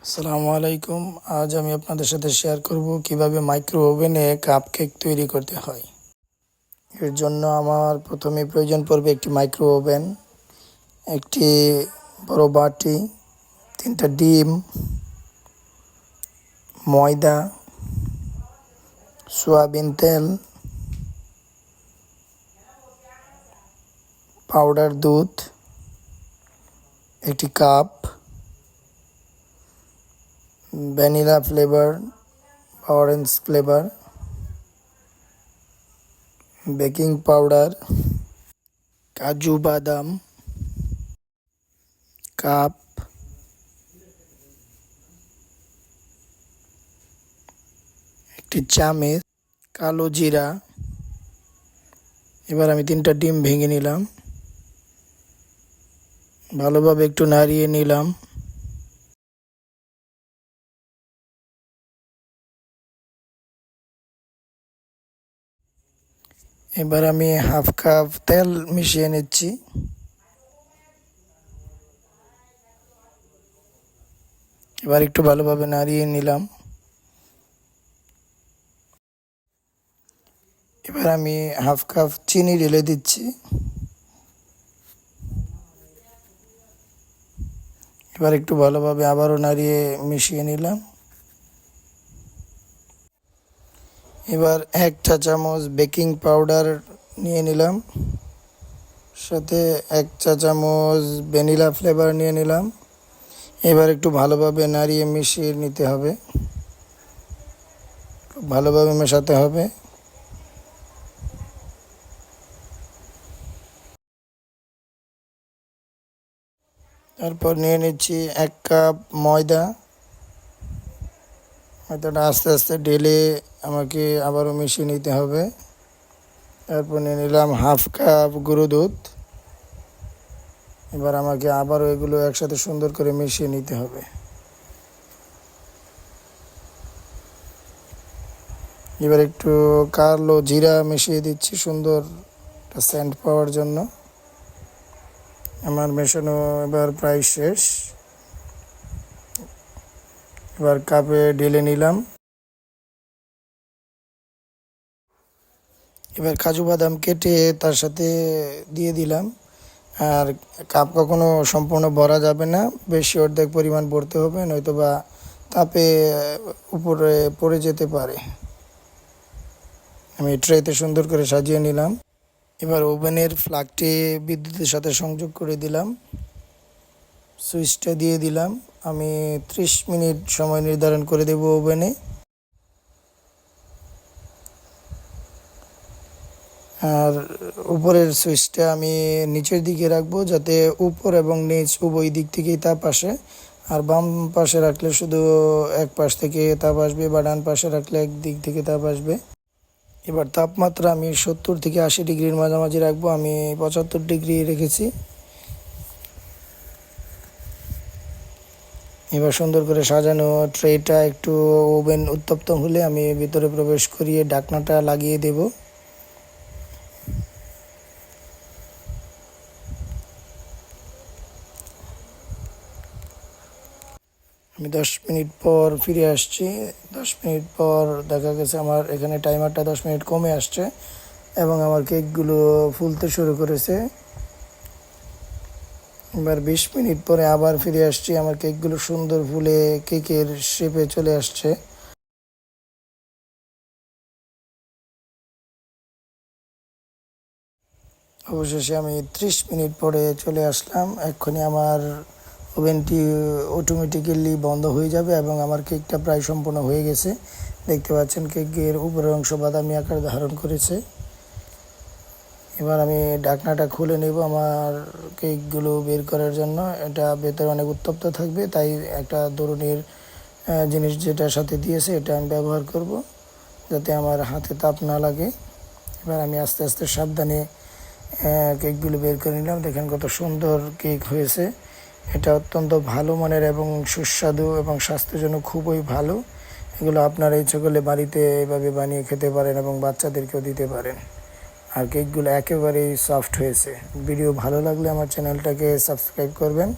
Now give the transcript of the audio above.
আসসালামু আলাইকুম। আজ আমি আপনাদের সাথে শেয়ার করব কিভাবে মাইক্রো ওভেনে কাপ কেক তৈরি করতে হয়। এর জন্য আমার প্রথমে প্রয়োজন পড়বে একটি মাইক্রো ওভেন, একটি বড় বাটি, 3টা ডিম, ময়দা, সয়াবিন তেল, পাউডার দুধ, একটি কাপ, ভ্যানিলা ফ্লেভার বা অরেঞ্জ ফ্লেভার, বেকিং পাউডার, কাজু বাদাম, কাপ, একটি চামচ, কালো জিরা। এবার আমি 3টা ডিম ভেঙে নিলাম, ভালোভাবে একটু নাড়িয়ে নিলাম। এবার আমি হাফ কাপ তেল মিশিয়ে নিচ্ছি। এবার একটু ভালোভাবে নাড়িয়ে নিলাম। এবার আমি হাফ কাপ চিনি ঢেলে দিচ্ছি। এবার একটু ভালোভাবে আবারও নাড়িয়ে মিশিয়ে নিলাম। এবার 1 চা চামচ বেকিং পাউডার নিয়ে নিলাম, সাথে 1 চা চামচ ভ্যানিলা ফ্লেভার নিয়ে নিলাম। এবার একটু ভালোভাবে নাড়িয়ে মিশিয়ে নিতে হবে, ভালোভাবে মেশাতে হবে। তারপর নিয়ে নিচ্ছি 1 কাপ ময়দা। ময়দাটা আস্তে আস্তে ঢেলে আমাকে আবারও মিশিয়ে নিতে হবে। তারপর নিয়ে নিলাম হাফ কাপ গুঁড়ো দুধ। এবার আমাকে আবারও এগুলো একসাথে সুন্দর করে মিশিয়ে নিতে হবে। এবার একটু কালো জিরা মিশিয়ে দিচ্ছি সুন্দর একটা সেন্ট পাওয়ার জন্য। আমার মেশানো এবার প্রায় শেষ। এবার কাপে ঢেলে নিলাম। এবার কাজু বাদাম কেটে তার সাথে দিয়ে দিলাম। আর কাপ কখনো সম্পূর্ণ ভরা যাবে না, বেশি অর্ধেক পরিমাণ ভরতে হবে, নয়তো বা তাপে উপরে পড়ে যেতে পারে। আমি ট্রেতে সুন্দর করে সাজিয়ে নিলাম। এবার ওভেনের প্লাগটি বিদ্যুতের সাথে সংযোগ করে দিলাম, সুইচটা দিয়ে দিলাম। আমি 30 মিনিট সময় নির্ধারণ করে দেব ওভেনে। আর উপরের সুইচটা আমি নিচের দিকে রাখবো, যাতে উপর এবং নিচ উভয় দিক থেকেই তাপ আসে। আর বাম পাশে রাখলে শুধু এক পাশ থেকে তাপ আসবে, বা ডান পাশে রাখলে এক দিক থেকে তাপ আসবে। এবার তাপমাত্রা আমি 70 থেকে 80 ডিগ্রির মাঝামাঝি রাখবো। আমি 75 ডিগ্রি রেখেছি। এবার সুন্দর করে সাজানো ট্রেটা একটু ওভেন উত্তপ্ত হলে আমি ভিতরে প্রবেশ করিয়ে ঢাকনাটা লাগিয়ে দেব। আমি 10 মিনিট পর ফিরে আসছি। 10 মিনিট পর দেখা গেছে আমার এখানে টাইমারটা 10 মিনিট কমে আসছে এবং আমার কেকগুলো ফুলতে শুরু করেছে। এবার 20 মিনিট পরে আবার ফিরে আসছি। আমার কেকগুলো সুন্দর ফুলে কেকের শেপে চলে আসছে। অবশেষে আমি 30 মিনিট পরে চলে আসলাম। এক্ষুনি আমার ওভেনটি অটোমেটিক্যালি বন্ধ হয়ে যাবে এবং আমার কেকটা প্রায় সম্পূর্ণ হয়ে গেছে। দেখতে পাচ্ছেন কেকের উপরের অংশ বাদামি আকার ধারণ করেছে। এবার আমি ঢাকনাটা খুলে নেব আমার কেকগুলো বের করার জন্য। এটা ভেতরে অনেক উত্তপ্ত থাকবে, তাই একটা ধরনের জিনিস যেটার সাথে দিয়েছে এটা আমি ব্যবহার করব, যাতে আমার হাতে তাপ না লাগে। এবার আমি আস্তে আস্তে সাবধানে কেকগুলো বের করে নিলাম। দেখেন কত সুন্দর কেক হয়েছে। এটা অত্যন্ত ভালো মানের এবং সুস্বাদু এবং স্বাস্থ্যের জন্য খুবই ভালো। এগুলো আপনারা ইচ্ছে করলে বাড়িতে এভাবে বানিয়ে খেতে পারেন এবং বাচ্চাদেরকেও দিতে পারেন। আর কেকগুলো একেবারেই সফট হয়েছে। ভিডিও ভালো লাগলে আমার চ্যানেলটাকে সাবস্ক্রাইব করবেন।